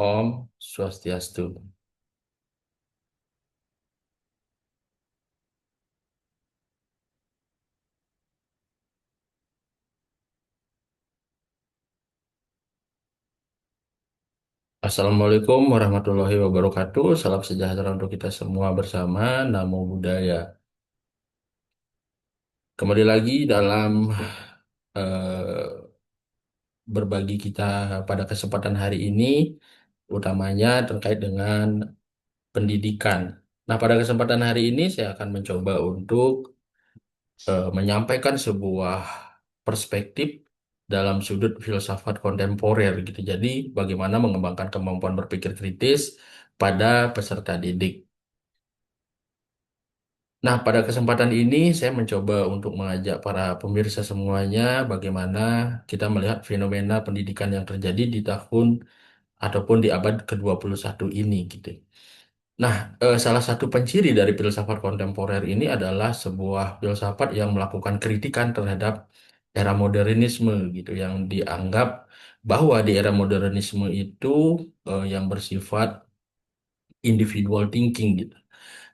Om Swastiastu. Assalamualaikum warahmatullahi wabarakatuh. Salam sejahtera untuk kita semua bersama. Namo Buddhaya. Kembali lagi dalam eh, berbagi kita pada kesempatan hari ini, utamanya terkait dengan pendidikan. Nah, pada kesempatan hari ini saya akan mencoba untuk menyampaikan sebuah perspektif dalam sudut filsafat kontemporer gitu. Jadi, bagaimana mengembangkan kemampuan berpikir kritis pada peserta didik. Nah, pada kesempatan ini saya mencoba untuk mengajak para pemirsa semuanya bagaimana kita melihat fenomena pendidikan yang terjadi di tahun ataupun di abad ke-21 ini gitu. Nah, salah satu penciri dari filsafat kontemporer ini adalah sebuah filsafat yang melakukan kritikan terhadap era modernisme gitu, yang dianggap bahwa di era modernisme itu yang bersifat individual thinking gitu.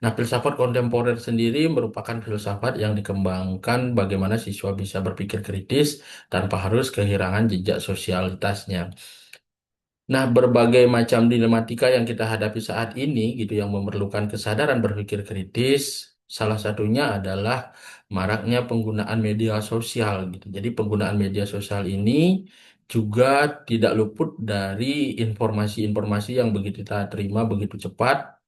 Nah, filsafat kontemporer sendiri merupakan filsafat yang dikembangkan bagaimana siswa bisa berpikir kritis tanpa harus kehilangan jejak sosialitasnya. Nah, berbagai macam dilematika yang kita hadapi saat ini gitu yang memerlukan kesadaran berpikir kritis, salah satunya adalah maraknya penggunaan media sosial gitu. Jadi penggunaan media sosial ini juga tidak luput dari informasi-informasi yang begitu kita terima begitu cepat.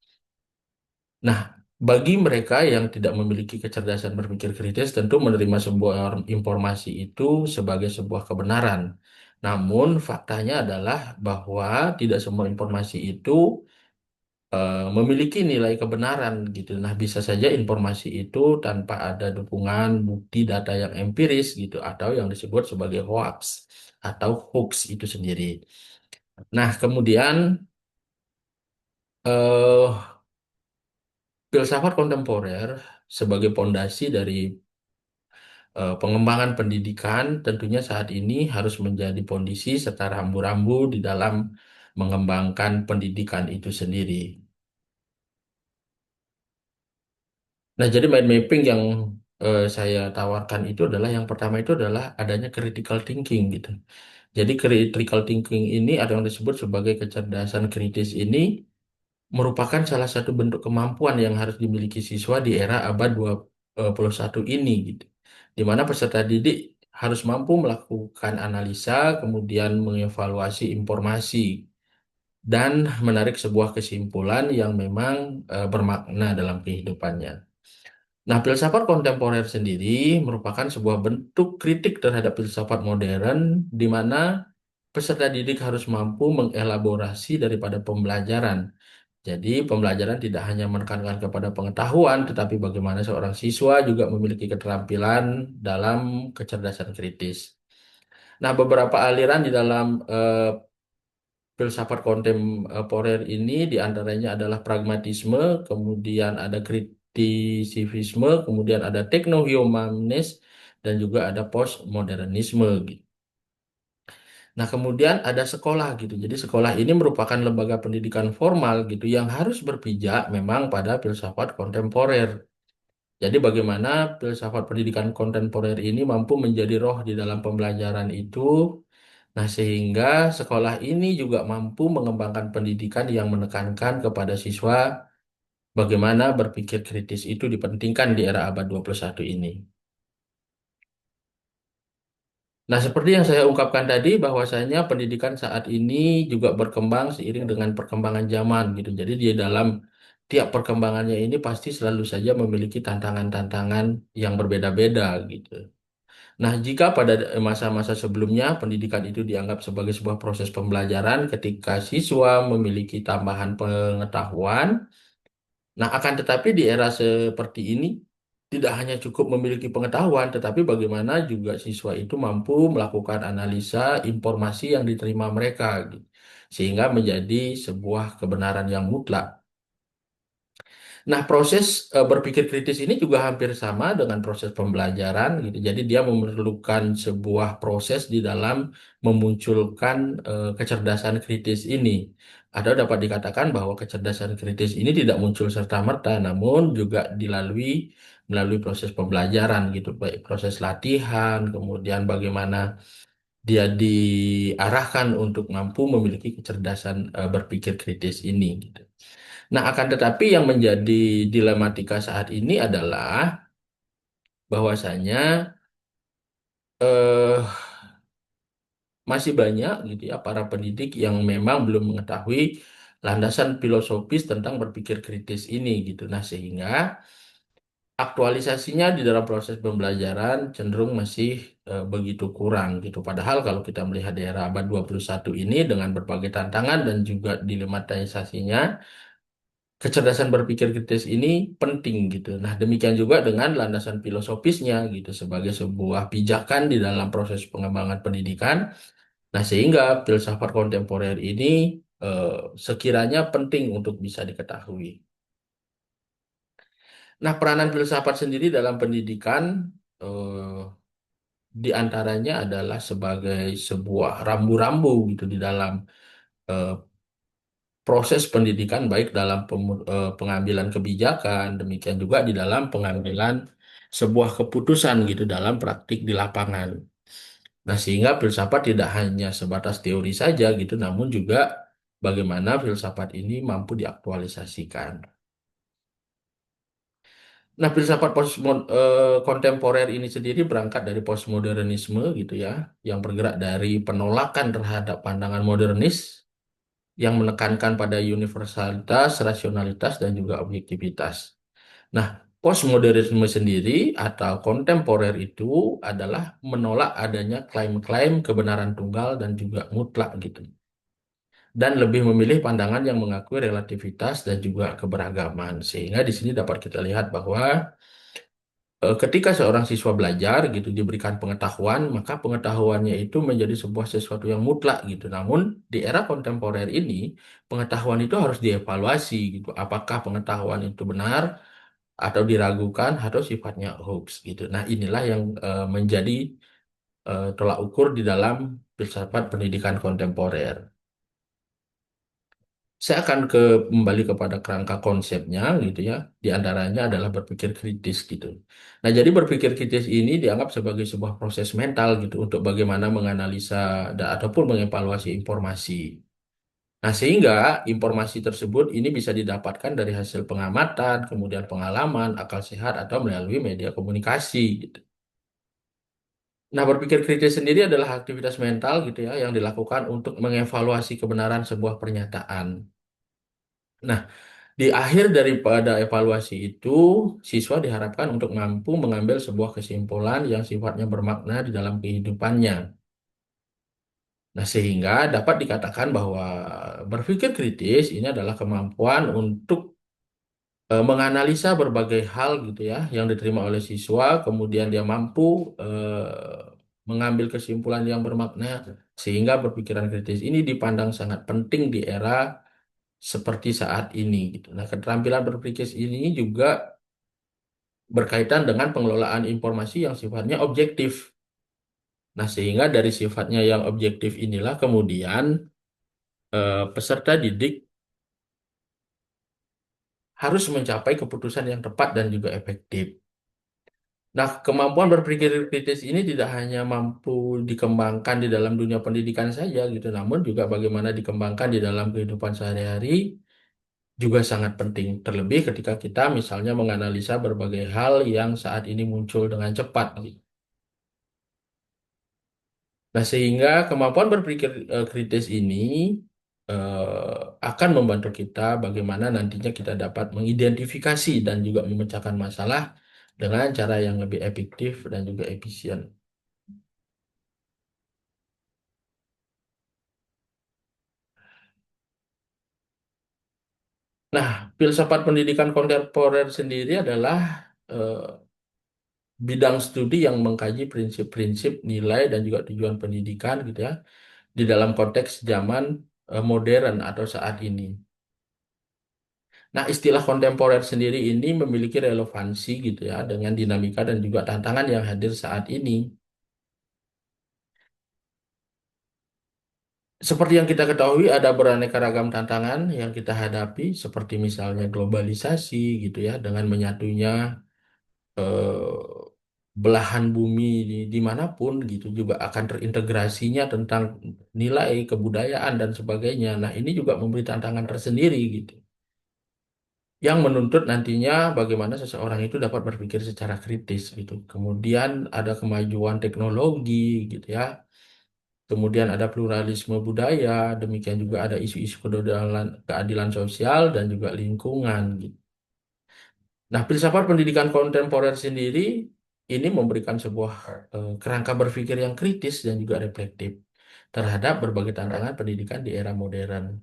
Nah, bagi mereka yang tidak memiliki kecerdasan berpikir kritis, tentu menerima sebuah informasi itu sebagai sebuah kebenaran. Namun, faktanya adalah bahwa tidak semua informasi itu memiliki nilai kebenaran gitu. Nah, bisa saja informasi itu tanpa ada dukungan bukti data yang empiris gitu, atau yang disebut sebagai hoax atau hoax itu sendiri. Nah, kemudian eh, filsafat kontemporer sebagai pondasi dari pengembangan pendidikan tentunya saat ini harus menjadi kondisi serta rambu-rambu di dalam mengembangkan pendidikan itu sendiri. Nah, jadi mind mapping yang saya tawarkan itu adalah yang pertama itu adalah adanya critical thinking gitu. Jadi critical thinking ini ada yang disebut sebagai kecerdasan kritis ini merupakan salah satu bentuk kemampuan yang harus dimiliki siswa di era abad 21 ini gitu. Di mana peserta didik harus mampu melakukan analisa, kemudian mengevaluasi informasi dan menarik sebuah kesimpulan yang memang bermakna dalam kehidupannya. Nah, filsafat kontemporer sendiri merupakan sebuah bentuk kritik terhadap filsafat modern di mana peserta didik harus mampu mengelaborasi daripada pembelajaran. Jadi, pembelajaran tidak hanya menekankan kepada pengetahuan, tetapi bagaimana seorang siswa juga memiliki keterampilan dalam kecerdasan kritis. Nah, beberapa aliran di dalam filsafat kontemporer ini diantaranya adalah pragmatisme, kemudian ada kritisisme, kemudian ada teknohumanis, dan juga ada postmodernisme gitu. Nah, kemudian ada sekolah gitu. Jadi sekolah ini merupakan lembaga pendidikan formal gitu yang harus berpijak memang pada filsafat kontemporer. Jadi bagaimana filsafat pendidikan kontemporer ini mampu menjadi roh di dalam pembelajaran itu. Nah, sehingga sekolah ini juga mampu mengembangkan pendidikan yang menekankan kepada siswa bagaimana berpikir kritis itu dipentingkan di era abad 21 ini. Nah, seperti yang saya ungkapkan tadi, bahwasanya pendidikan saat ini juga berkembang seiring dengan perkembangan zaman gitu. Jadi di dalam tiap perkembangannya ini pasti selalu saja memiliki tantangan-tantangan yang berbeda-beda gitu. Nah, jika pada masa-masa sebelumnya pendidikan itu dianggap sebagai sebuah proses pembelajaran ketika siswa memiliki tambahan pengetahuan, nah akan tetapi di era seperti ini tidak hanya cukup memiliki pengetahuan, tetapi bagaimana juga siswa itu mampu melakukan analisa informasi yang diterima mereka, gitu. Sehingga menjadi sebuah kebenaran yang mutlak. Nah, proses berpikir kritis ini juga hampir sama dengan proses pembelajaran gitu. Jadi dia memerlukan sebuah proses di dalam memunculkan kecerdasan kritis ini. Atau dapat dikatakan bahwa kecerdasan kritis ini tidak muncul serta-merta, namun juga melalui proses pembelajaran gitu, baik proses latihan, kemudian bagaimana dia diarahkan untuk mampu memiliki kecerdasan berpikir kritis ini gitu. Nah, akan tetapi yang menjadi dilematika saat ini adalah bahwasanya eh, masih banyak gitu ya para pendidik yang memang belum mengetahui landasan filosofis tentang berpikir kritis ini gitu. Nah, sehingga aktualisasinya di dalam proses pembelajaran cenderung masih begitu kurang gitu. Padahal kalau kita melihat di era abad 21 ini dengan berbagai tantangan dan juga dilematisasinya, kecerdasan berpikir kritis ini penting gitu. Nah, demikian juga dengan landasan filosofisnya gitu sebagai sebuah pijakan di dalam proses pengembangan pendidikan. Nah, sehingga filsafat kontemporer ini eh, sekiranya penting untuk bisa diketahui. Nah, peranan filsafat sendiri dalam pendidikan di antaranya adalah sebagai sebuah rambu-rambu gitu di dalam eh, proses pendidikan baik dalam pengambilan kebijakan, demikian juga di dalam pengambilan sebuah keputusan gitu dalam praktik di lapangan. Nah, sehingga filsafat tidak hanya sebatas teori saja gitu, namun juga bagaimana filsafat ini mampu diaktualisasikan. Nah, filsafat kontemporer ini sendiri berangkat dari postmodernisme gitu ya, yang bergerak dari penolakan terhadap pandangan modernis yang menekankan pada universalitas, rasionalitas, dan juga objektivitas. Nah, postmodernisme sendiri atau kontemporer itu adalah menolak adanya klaim-klaim kebenaran tunggal dan juga mutlak gitu. Dan lebih memilih pandangan yang mengakui relativitas dan juga keberagaman. Sehingga di sini dapat kita lihat bahwa ketika seorang siswa belajar gitu diberikan pengetahuan, maka pengetahuannya itu menjadi sebuah sesuatu yang mutlak gitu. Namun di era kontemporer ini, pengetahuan itu harus dievaluasi gitu. Apakah pengetahuan itu benar atau diragukan atau sifatnya hoax gitu. Nah, inilah yang menjadi tolak ukur di dalam filsafat pendidikan kontemporer. Saya akan kembali kepada kerangka konsepnya gitu ya. Di antaranya adalah berpikir kritis gitu. Nah, jadi berpikir kritis ini dianggap sebagai sebuah proses mental gitu untuk bagaimana menganalisa ataupun mengevaluasi informasi. Nah, sehingga informasi tersebut ini bisa didapatkan dari hasil pengamatan, kemudian pengalaman, akal sehat, atau melalui media komunikasi gitu. Nah, berpikir kritis sendiri adalah aktivitas mental gitu ya yang dilakukan untuk mengevaluasi kebenaran sebuah pernyataan. Nah, di akhir daripada evaluasi itu, siswa diharapkan untuk mampu mengambil sebuah kesimpulan yang sifatnya bermakna di dalam kehidupannya. Nah, sehingga dapat dikatakan bahwa berpikir kritis ini adalah kemampuan untuk menganalisa berbagai hal gitu ya yang diterima oleh siswa, kemudian dia mampu mengambil kesimpulan yang bermakna, sehingga berpikiran kritis ini dipandang sangat penting di era seperti saat ini gitu. Nah, keterampilan berpikir ini juga berkaitan dengan pengelolaan informasi yang sifatnya objektif. Nah, sehingga dari sifatnya yang objektif inilah kemudian peserta didik harus mencapai keputusan yang tepat dan juga efektif. Nah, kemampuan berpikir kritis ini tidak hanya mampu dikembangkan di dalam dunia pendidikan saja gitu, namun juga bagaimana dikembangkan di dalam kehidupan sehari-hari juga sangat penting. Terlebih ketika kita misalnya menganalisa berbagai hal yang saat ini muncul dengan cepat. Nah, sehingga kemampuan berpikir kritis ini akan membantu kita bagaimana nantinya kita dapat mengidentifikasi dan juga memecahkan masalah dengan cara yang lebih efektif dan juga efisien. Nah, filsafat pendidikan kontemporer sendiri adalah eh, bidang studi yang mengkaji prinsip-prinsip, nilai, dan juga tujuan pendidikan gitu ya di dalam konteks zaman modern atau saat ini. Nah, istilah kontemporer sendiri ini memiliki relevansi gitu ya dengan dinamika dan juga tantangan yang hadir saat ini. Seperti yang kita ketahui, ada beraneka ragam tantangan yang kita hadapi, seperti misalnya globalisasi gitu ya, dengan menyatunya eh, belahan bumi dimanapun gitu juga akan terintegrasinya tentang nilai kebudayaan dan sebagainya. Nah, ini juga memberi tantangan tersendiri gitu, yang menuntut nantinya bagaimana seseorang itu dapat berpikir secara kritis gitu. Kemudian ada kemajuan teknologi gitu ya. Kemudian ada pluralisme budaya, demikian juga ada isu-isu keadilan sosial dan juga lingkungan gitu. Nah, filsafat pendidikan kontemporer sendiri ini memberikan sebuah kerangka berpikir yang kritis dan juga reflektif terhadap berbagai tantangan pendidikan di era modern.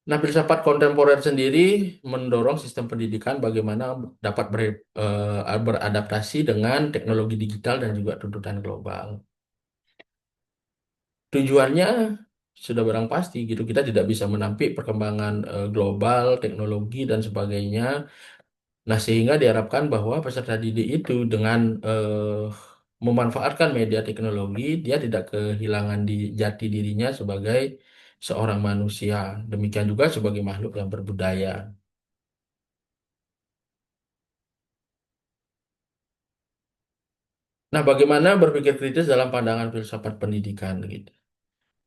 Nah, filsafat kontemporer sendiri mendorong sistem pendidikan bagaimana dapat beradaptasi dengan teknologi digital dan juga tuntutan global. Tujuannya sudah barang pasti gitu, kita tidak bisa menampik perkembangan global, teknologi dan sebagainya. Nah, sehingga diharapkan bahwa peserta didik itu dengan memanfaatkan media teknologi, dia tidak kehilangan jati dirinya sebagai seorang manusia. Demikian juga sebagai makhluk yang berbudaya. Nah, bagaimana berpikir kritis dalam pandangan filsafat pendidikan gitu.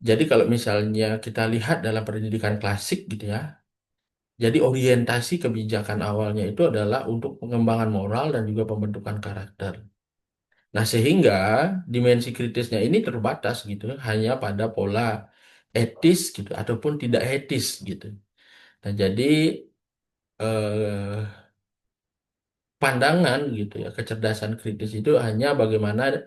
Jadi kalau misalnya kita lihat dalam pendidikan klasik gitu ya, jadi orientasi kebijakan awalnya itu adalah untuk pengembangan moral dan juga pembentukan karakter. Nah, sehingga dimensi kritisnya ini terbatas gitu, hanya pada pola etis gitu ataupun tidak etis gitu. Nah, jadi eh, pandangan gitu ya, kecerdasan kritis itu hanya bagaimana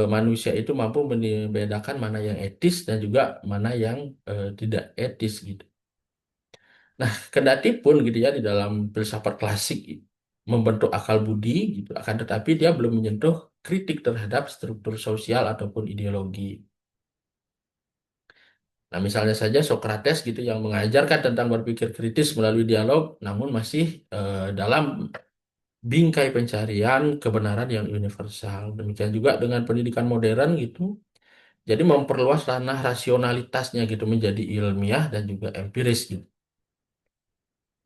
manusia itu mampu membedakan mana yang etis dan juga mana yang tidak etis gitu. Nah, kendati pun gitu ya di dalam filsafat klasik membentuk akal budi gitu, akan tetapi dia belum menyentuh kritik terhadap struktur sosial ataupun ideologi. Nah, misalnya saja Socrates gitu yang mengajarkan tentang berpikir kritis melalui dialog, namun masih dalam bingkai pencarian kebenaran yang universal. Demikian juga dengan pendidikan modern gitu. Jadi memperluas ranah rasionalitasnya gitu menjadi ilmiah dan juga empiris gitu.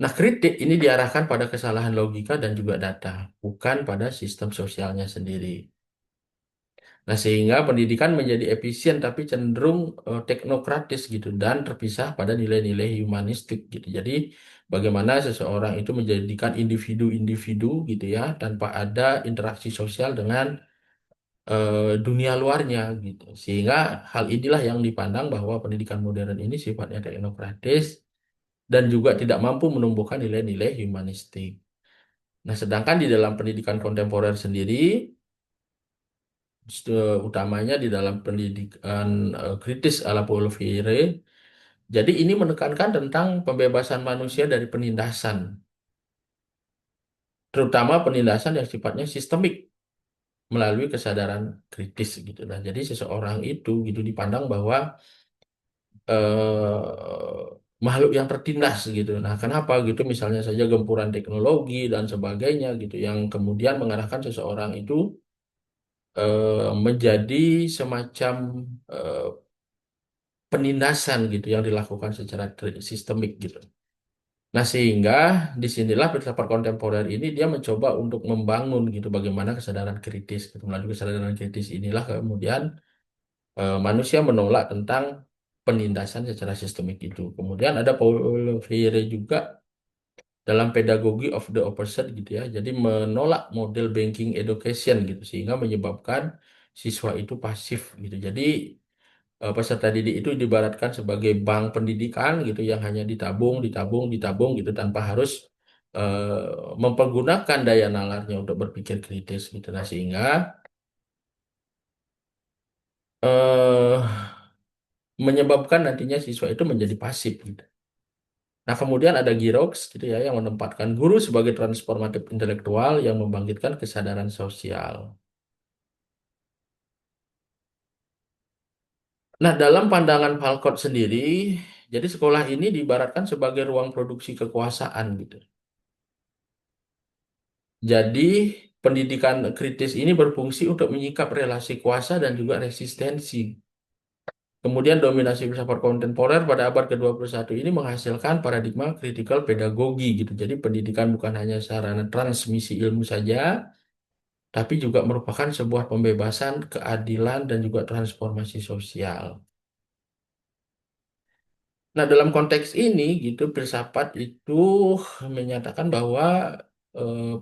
Nah, kritik ini diarahkan pada kesalahan logika dan juga data, bukan pada sistem sosialnya sendiri. Nah, sehingga pendidikan menjadi efisien tapi cenderung teknokratis gitu dan terpisah pada nilai-nilai humanistik gitu. Jadi, bagaimana seseorang itu menjadikan individu-individu gitu ya tanpa ada interaksi sosial dengan dunia luarnya gitu. Sehingga hal inilah yang dipandang bahwa pendidikan modern ini sifatnya teknokratis dan juga tidak mampu menumbuhkan nilai-nilai humanistik. Nah, sedangkan di dalam pendidikan kontemporer sendiri, utamanya di dalam pendidikan kritis ala Paulo Freire, jadi ini menekankan tentang pembebasan manusia dari penindasan, terutama penindasan yang sifatnya sistemik melalui kesadaran kritis gitu. Nah, jadi seseorang itu gitu dipandang bahwa makhluk yang tertindas gitu. Nah, kenapa gitu? Misalnya saja gempuran teknologi dan sebagainya gitu, yang kemudian mengarahkan seseorang itu menjadi semacam eh, penindasan gitu yang dilakukan secara sistemik gitu. Nah, sehingga disinilah filsafat kontemporer ini dia mencoba untuk membangun gitu bagaimana kesadaran kritis. Gitu. Melalui kesadaran kritis inilah kemudian manusia menolak tentang penindasan secara sistemik itu. Kemudian ada Paulo Freire juga dalam pedagogi of the opposite gitu ya. Jadi menolak model banking education gitu sehingga menyebabkan siswa itu pasif gitu. Jadi peserta didik itu dibaratkan sebagai bank pendidikan gitu yang hanya ditabung, ditabung, ditabung gitu tanpa harus mempergunakan daya nalarnya untuk berpikir kritis gitu. Nah, sehingga eh, menyebabkan nantinya siswa itu menjadi pasif gitu. Nah, kemudian ada Girox gitu ya yang menempatkan guru sebagai transformatif intelektual yang membangkitkan kesadaran sosial. Nah, dalam pandangan Falcott sendiri, jadi sekolah ini diibaratkan sebagai ruang produksi kekuasaan gitu. Jadi, pendidikan kritis ini berfungsi untuk menyikap relasi kuasa dan juga resistensi. Kemudian dominasi filsafat kontemporer pada abad ke-21 ini menghasilkan paradigma kritikal pedagogi gitu. Jadi pendidikan bukan hanya sarana transmisi ilmu saja, tapi juga merupakan sebuah pembebasan, keadilan, dan juga transformasi sosial. Nah, dalam konteks ini gitu, filsafat itu menyatakan bahwa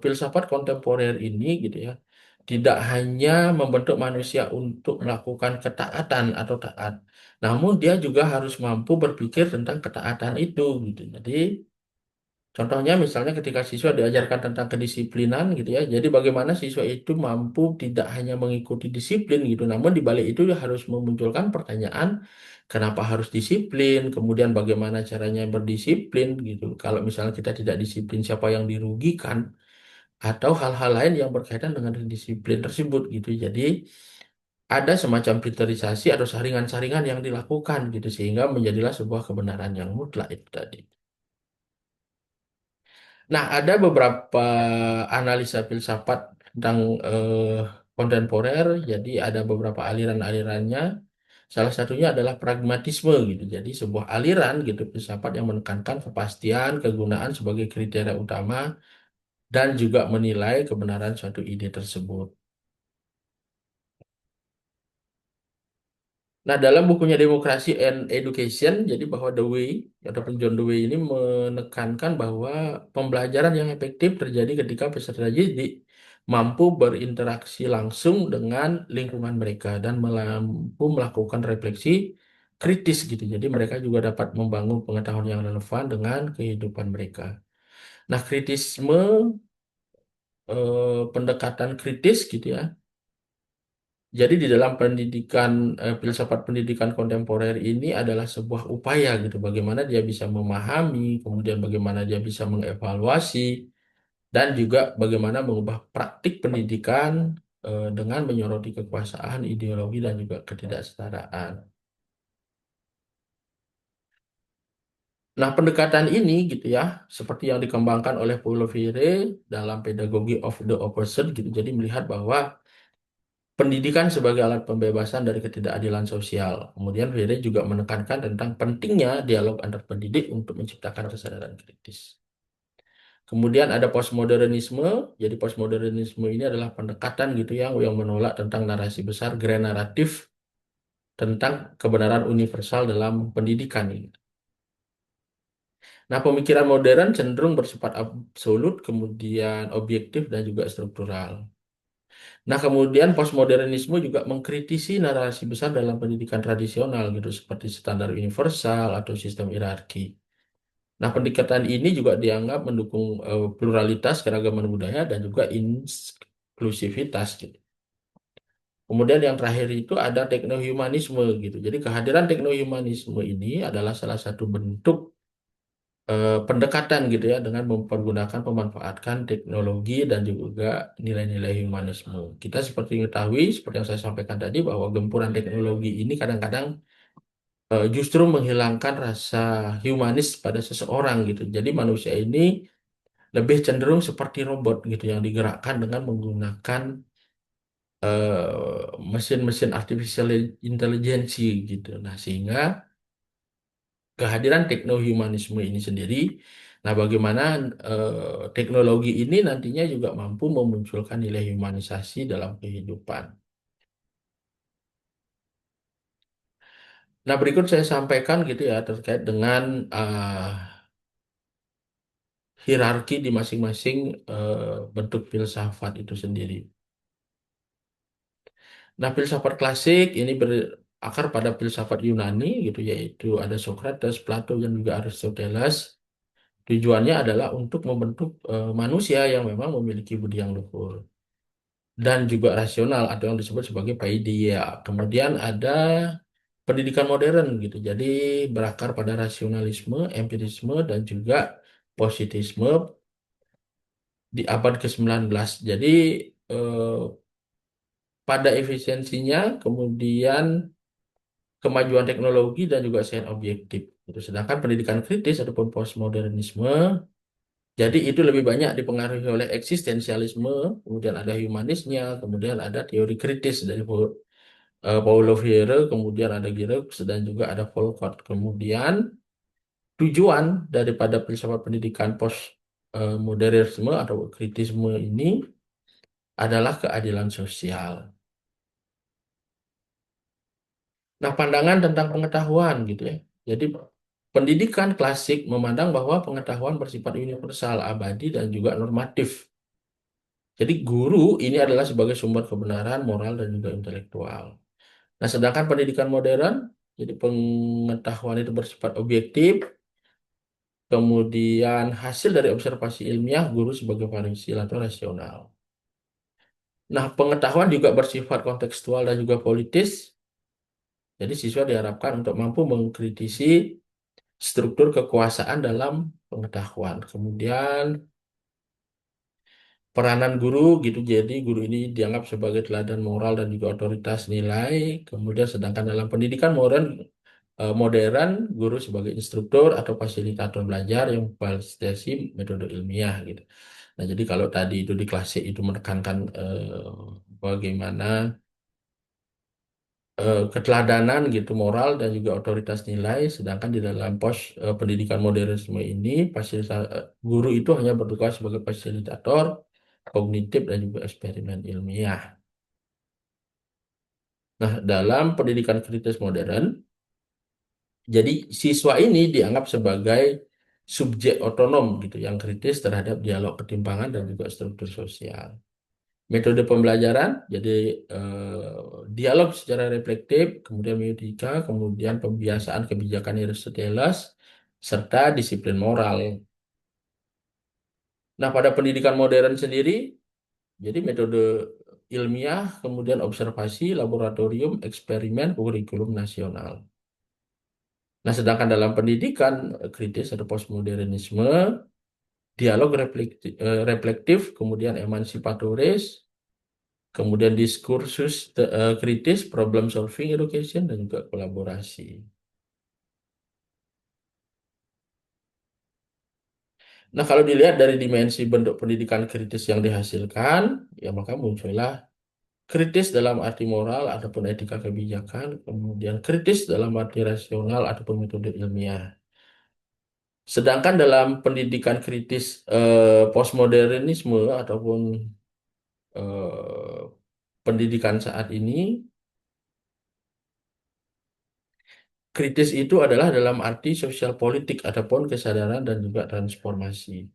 filsafat kontemporer ini gitu ya, tidak hanya membentuk manusia untuk melakukan ketaatan atau taat, namun dia juga harus mampu berpikir tentang ketaatan itu gitu. Jadi contohnya misalnya ketika siswa diajarkan tentang kedisiplinan gitu ya, jadi bagaimana siswa itu mampu tidak hanya mengikuti disiplin gitu, namun di balik itu dia harus memunculkan pertanyaan kenapa harus disiplin, kemudian bagaimana caranya berdisiplin gitu. Kalau misalnya kita tidak disiplin siapa yang dirugikan atau hal-hal lain yang berkaitan dengan disiplin tersebut gitu. Jadi ada semacam filterisasi atau saringan-saringan yang dilakukan gitu sehingga menjadilah sebuah kebenaran yang mutlak itu tadi. Nah, ada beberapa analisa filsafat tentang kontemporer. Jadi ada beberapa aliran-alirannya. Salah satunya adalah pragmatisme gitu. Jadi sebuah aliran gitu filsafat yang menekankan kepastian, kegunaan sebagai kriteria utama dan juga menilai kebenaran suatu ide tersebut. Nah, dalam bukunya Demokrasi and Education, jadi bahwa Dewey ataupun John Dewey ini menekankan bahwa pembelajaran yang efektif terjadi ketika peserta didik mampu berinteraksi langsung dengan lingkungan mereka dan mampu melakukan refleksi kritis gitu. Jadi mereka juga dapat membangun pengetahuan yang relevan dengan kehidupan mereka. Nah, kritisme, pendekatan kritis gitu ya. Jadi di dalam pendidikan filsafat pendidikan kontemporer ini adalah sebuah upaya gitu bagaimana dia bisa memahami, kemudian bagaimana dia bisa mengevaluasi dan juga bagaimana mengubah praktik pendidikan dengan menyoroti kekuasaan, ideologi dan juga ketidaksetaraan. Nah, pendekatan ini gitu ya, seperti yang dikembangkan oleh Paulo Freire dalam Pedagogy of the Opposite gitu. Jadi melihat bahwa pendidikan sebagai alat pembebasan dari ketidakadilan sosial. Kemudian Freire juga menekankan tentang pentingnya dialog antar pendidik untuk menciptakan kesadaran kritis. Kemudian ada postmodernisme. Jadi postmodernisme ini adalah pendekatan gitu yang menolak tentang narasi besar, grand naratif tentang kebenaran universal dalam pendidikan ini. Nah, pemikiran modern cenderung bersifat absolut, kemudian objektif dan juga struktural. Nah, kemudian postmodernisme juga mengkritisi narasi besar dalam pendidikan tradisional gitu seperti standar universal atau sistem hierarki. Nah, pendekatan ini juga dianggap mendukung pluralitas keragaman budaya dan juga inklusivitas gitu. Kemudian yang terakhir itu ada teknohumanisme gitu. Jadi kehadiran teknohumanisme ini adalah salah satu bentuk pendekatan gitu ya dengan mempergunakan pemanfaatkan teknologi dan juga nilai-nilai humanisme. Kita seperti mengetahui, seperti yang saya sampaikan tadi, bahwa gempuran teknologi ini kadang-kadang justru menghilangkan rasa humanis pada seseorang gitu. Jadi manusia ini lebih cenderung seperti robot gitu yang digerakkan dengan menggunakan mesin-mesin artificial intelligence gitu. Nah, sehingga kehadiran teknohumanisme ini sendiri, nah bagaimana teknologi ini nantinya juga mampu memunculkan nilai humanisasi dalam kehidupan. Nah, berikut saya sampaikan gitu ya terkait dengan hierarki di masing-masing bentuk filsafat itu sendiri. Nah, filsafat klasik ini berakar pada filsafat Yunani gitu yaitu ada Socrates, Plato dan juga Aristoteles. Tujuannya adalah untuk membentuk manusia yang memang memiliki budi yang luhur dan juga rasional atau yang disebut sebagai paideia. Kemudian ada pendidikan modern gitu. Jadi berakar pada rasionalisme, empirisme dan juga positisme di abad ke-19. Jadi eh, pada efisiensinya kemudian kemajuan teknologi dan juga sains objektif. Gitu. Sedangkan pendidikan kritis ataupun postmodernisme jadi itu lebih banyak dipengaruhi oleh eksistensialisme, kemudian ada humanisnya, kemudian ada teori kritis dari Paulo Freire, kemudian ada Giroux, dan juga ada Volkot. Kemudian tujuan daripada filsafat pendidikan modernisme atau kritisme ini adalah keadilan sosial. Nah, pandangan tentang pengetahuan gitu ya. Jadi pendidikan klasik memandang bahwa pengetahuan bersifat universal, abadi, dan juga normatif. Jadi guru ini adalah sebagai sumber kebenaran, moral, dan juga intelektual. Nah, sedangkan pendidikan modern, jadi pengetahuan itu bersifat objektif, kemudian hasil dari observasi ilmiah, guru sebagai variabel atau rasional. Nah, pengetahuan juga bersifat kontekstual dan juga politis. Jadi siswa diharapkan untuk mampu mengkritisi struktur kekuasaan dalam pengetahuan. Kemudian peranan guru gitu, jadi guru ini dianggap sebagai teladan moral dan juga otoritas nilai. Kemudian sedangkan dalam pendidikan modern, guru sebagai instruktur atau fasilitator belajar yang memfasilitasi metode ilmiah gitu. Nah, jadi kalau tadi itu di klasik itu menekankan bagaimana keteladanan gitu, moral dan juga otoritas nilai, sedangkan di dalam pendidikan modernisme ini guru itu hanya bertugas sebagai fasilitator kognitif dan juga eksperimen ilmiah. Nah, dalam pendidikan kritis modern, jadi siswa ini dianggap sebagai subjek otonom gitu yang kritis terhadap dialog ketimpangan dan juga struktur sosial. Metode pembelajaran, jadi dialog secara reflektif, kemudian metodika, kemudian pembiasaan kebijakan Aristoteles, serta disiplin moral. Nah, pada pendidikan modern sendiri, jadi metode ilmiah, kemudian observasi, laboratorium, eksperimen, kurikulum nasional. Nah, sedangkan dalam pendidikan kritis atau postmodernisme, dialog reflektif, kemudian emansipatoris, kemudian diskursus kritis, problem solving education, dan juga kolaborasi. Nah, kalau dilihat dari dimensi bentuk pendidikan kritis yang dihasilkan, ya maka muncullah kritis dalam arti moral ataupun etika kebijakan, kemudian kritis dalam arti rasional ataupun metode ilmiah. Sedangkan dalam pendidikan kritis postmodernisme ataupun eh, pendidikan saat ini, kritis itu adalah dalam arti sosial politik ataupun kesadaran dan juga transformasi.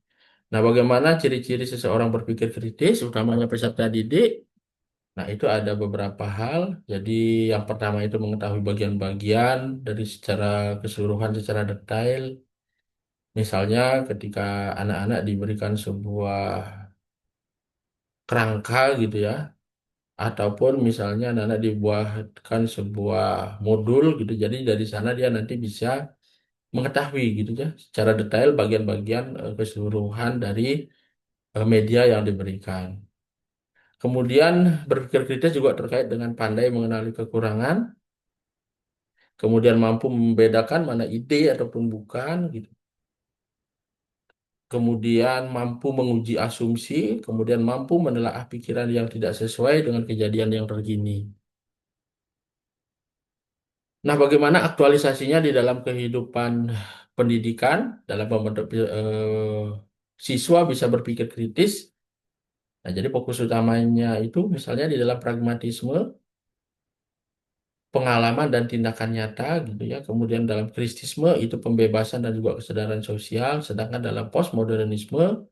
Nah, bagaimana ciri-ciri seseorang berpikir kritis, utamanya peserta didik? Nah, itu ada beberapa hal. Jadi, yang pertama itu mengetahui bagian-bagian dari secara keseluruhan, secara detail. Misalnya, ketika anak-anak diberikan sebuah kerangka gitu ya, ataupun misalnya anak-anak dibuatkan sebuah modul gitu. Jadi, dari sana dia nanti bisa mengetahui gitu ya, secara detail bagian-bagian keseluruhan dari media yang diberikan. Kemudian berpikir kritis juga terkait dengan pandai mengenali kekurangan, kemudian mampu membedakan mana ide ataupun bukan, gitu. Kemudian mampu menguji asumsi, kemudian mampu menelaah pikiran yang tidak sesuai dengan kejadian yang terkini. Nah, bagaimana aktualisasinya di dalam kehidupan pendidikan, dalam membentuk siswa bisa berpikir kritis? Nah, jadi fokus utamanya itu misalnya di dalam pragmatisme, pengalaman dan tindakan nyata gitu ya. Kemudian dalam kristisme itu pembebasan dan juga kesadaran sosial, sedangkan dalam postmodernisme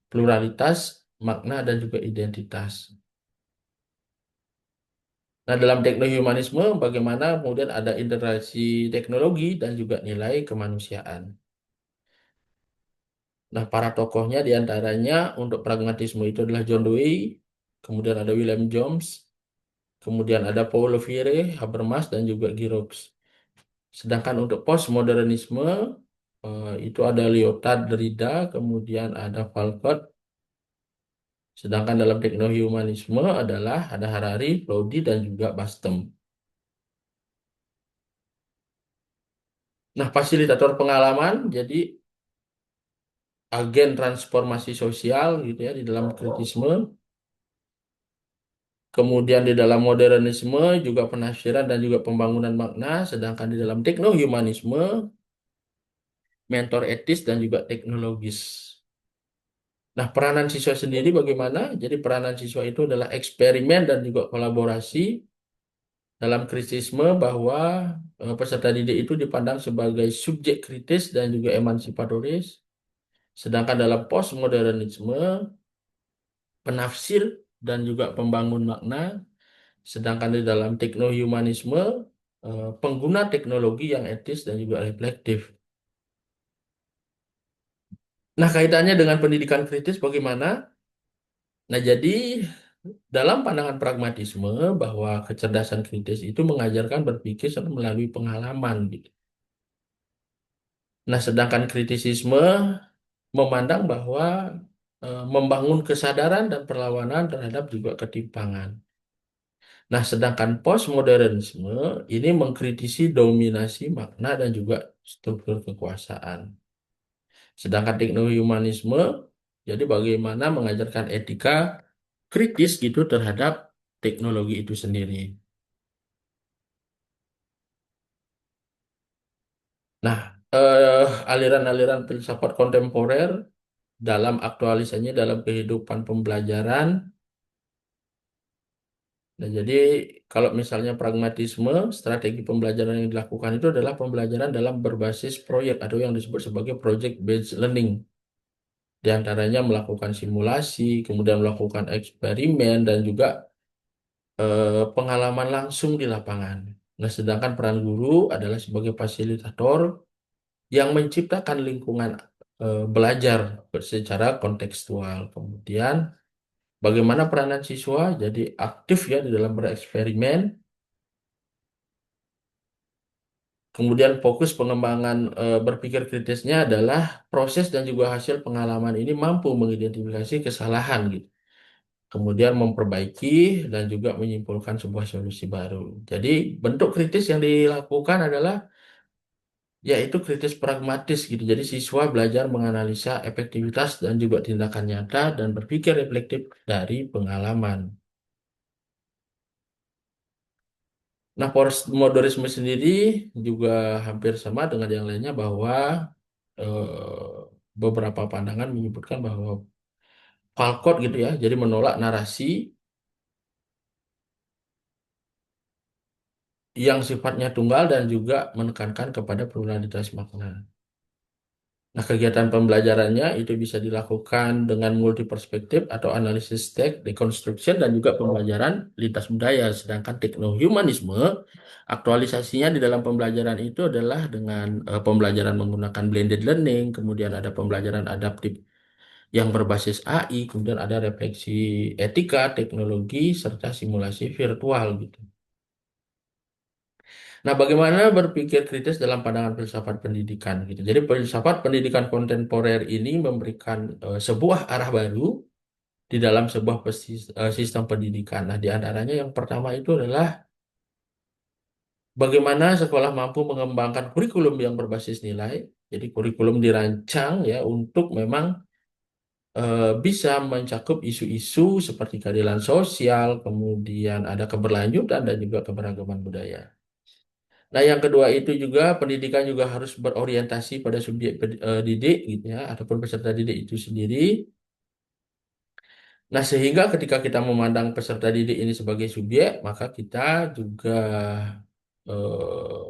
pluralitas, makna dan juga identitas. Nah, dalam teknohumanisme bagaimana kemudian ada integrasi teknologi dan juga nilai kemanusiaan. Nah, para tokohnya diantaranya untuk pragmatisme itu adalah John Dewey, kemudian ada William James, kemudian ada Paulo Freire, Habermas, dan juga Giroux. Sedangkan untuk postmodernisme itu ada Lyotard Derrida, kemudian ada Walcott. Sedangkan dalam teknohumanisme adalah ada Harari, Froudi, dan juga Bastem. Nah, fasilitator pengalaman jadi agen transformasi sosial gitu ya di dalam kritisme. Kemudian di dalam modernisme juga penafsiran dan juga pembangunan makna, sedangkan di dalam teknohumanisme, mentor etis dan juga teknologis. Nah, peranan siswa sendiri bagaimana? Jadi peranan siswa itu adalah eksperimen dan juga kolaborasi dalam kritisisme bahwa peserta didik itu dipandang sebagai subjek kritis dan juga emansipatoris. Sedangkan dalam postmodernisme, penafsir dan juga pembangun makna. Sedangkan di dalam teknohumanisme, pengguna teknologi yang etis dan juga reflektif. Nah, kaitannya dengan pendidikan kritis bagaimana? Nah, jadi dalam pandangan pragmatisme bahwa kecerdasan kritis itu mengajarkan berpikir serta melalui pengalaman gitu. Nah, sedangkan kritisisme memandang bahwa membangun kesadaran dan perlawanan terhadap juga ketimpangan. Nah, sedangkan postmodernisme ini mengkritisi dominasi makna dan juga struktur kekuasaan. Sedangkan teknohumanisme jadi bagaimana mengajarkan etika kritis gitu terhadap teknologi itu sendiri. Nah, aliran-aliran filsafat kontemporer dalam aktualisasinya dalam kehidupan pembelajaran. Nah, jadi kalau misalnya pragmatisme, strategi pembelajaran yang dilakukan itu adalah pembelajaran dalam berbasis proyek atau yang disebut sebagai project based learning. Di antaranya melakukan simulasi, kemudian melakukan eksperimen dan juga pengalaman langsung di lapangan. Nah, sedangkan peran guru adalah sebagai fasilitator yang menciptakan lingkungan belajar secara kontekstual. Kemudian bagaimana peranan siswa jadi aktif ya di dalam bereksperimen. Kemudian fokus pengembangan berpikir kritisnya adalah proses dan juga hasil pengalaman ini mampu mengidentifikasi kesalahan gitu. Kemudian memperbaiki dan juga menyimpulkan sebuah solusi baru. Jadi bentuk kritis yang dilakukan adalah yaitu kritis pragmatis gitu. Jadi siswa belajar menganalisa efektivitas dan juga tindakan nyata dan berpikir reflektif dari pengalaman. Nah, postmodernisme sendiri juga hampir sama dengan yang lainnya bahwa beberapa pandangan menyebutkan bahwa Falcott gitu ya, jadi menolak narasi yang sifatnya tunggal dan juga menekankan kepada pluralitas makna. Nah, kegiatan pembelajarannya itu bisa dilakukan dengan multi perspektif atau analisis teks, deconstruction, dan juga pembelajaran lintas budaya. Sedangkan teknohumanisme, aktualisasinya di dalam pembelajaran itu adalah dengan pembelajaran menggunakan blended learning, kemudian ada pembelajaran adaptif yang berbasis AI, kemudian ada refleksi etika, teknologi, serta simulasi virtual gitu. Nah, bagaimana berpikir kritis dalam pandangan filsafat pendidikan gitu. Jadi filsafat pendidikan kontemporer ini memberikan sebuah arah baru di dalam sebuah sistem pendidikan. Nah, di antaranya yang pertama itu adalah bagaimana sekolah mampu mengembangkan kurikulum yang berbasis nilai. Jadi kurikulum dirancang ya untuk memang bisa mencakup isu-isu seperti keadilan sosial, kemudian ada keberlanjutan dan juga keberagaman budaya. Nah, yang kedua itu juga pendidikan juga harus berorientasi pada subjek didik gitu ya, ataupun peserta didik itu sendiri. Nah, sehingga ketika kita memandang peserta didik ini sebagai subjek, maka kita juga eh,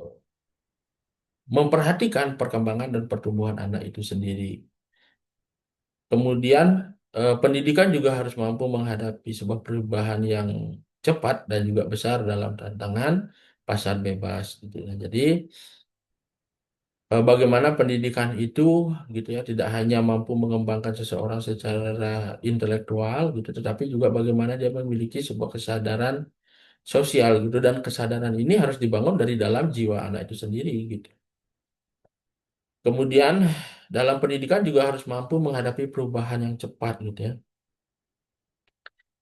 memperhatikan perkembangan dan pertumbuhan anak itu sendiri. Kemudian pendidikan juga harus mampu menghadapi sebuah perubahan yang cepat dan juga besar dalam tantangan pasar bebas gitu ya. Jadi bagaimana pendidikan itu gitu ya tidak hanya mampu mengembangkan seseorang secara intelektual gitu tetapi juga bagaimana dia memiliki sebuah kesadaran sosial gitu dan kesadaran ini harus dibangun dari dalam jiwa anak itu sendiri gitu. Kemudian dalam pendidikan juga harus mampu menghadapi perubahan yang cepat gitu ya.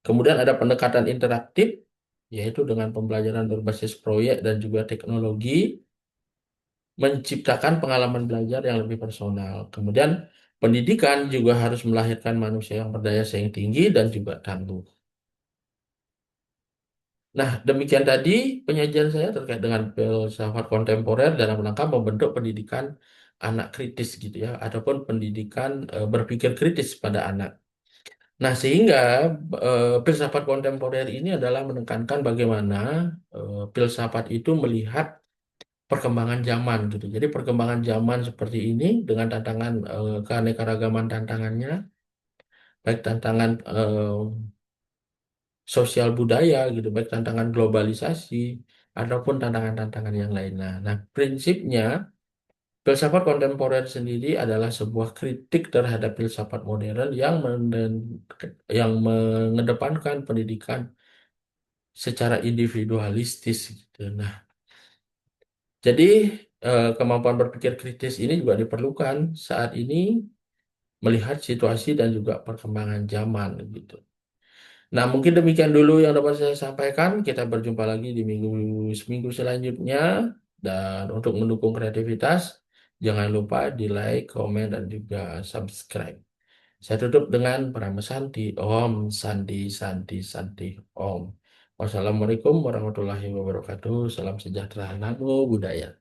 Kemudian ada pendekatan interaktif yaitu dengan pembelajaran berbasis proyek dan juga teknologi menciptakan pengalaman belajar yang lebih personal. Kemudian pendidikan juga harus melahirkan manusia yang berdaya saing tinggi dan juga tangguh. Nah, demikian tadi penyajian saya terkait dengan filsafat kontemporer dalam rangka membentuk pendidikan anak kritis gitu ya, ataupun pendidikan berpikir kritis pada anak. Nah, sehingga filsafat kontemporer ini adalah menekankan bagaimana filsafat itu melihat perkembangan zaman gitu. Jadi perkembangan zaman seperti ini dengan tantangan keanekaragaman tantangannya, baik tantangan sosial budaya gitu, baik tantangan globalisasi ataupun tantangan-tantangan yang lainnya. Nah, prinsipnya filsafat kontemporer sendiri adalah sebuah kritik terhadap filsafat modern yang mengedepankan pendidikan secara individualistis gitu. Nah, jadi kemampuan berpikir kritis ini juga diperlukan saat ini melihat situasi dan juga perkembangan zaman gitu. Nah, mungkin demikian dulu yang dapat saya sampaikan. Kita berjumpa lagi di seminggu selanjutnya. Dan untuk mendukung kreativitas, jangan lupa di like, komen, dan juga subscribe. Saya tutup dengan perambesan di Om Sandi Sandi Sandi Om. Wassalamualaikum warahmatullahi wabarakatuh. Salam sejahtera, namo buddhaya.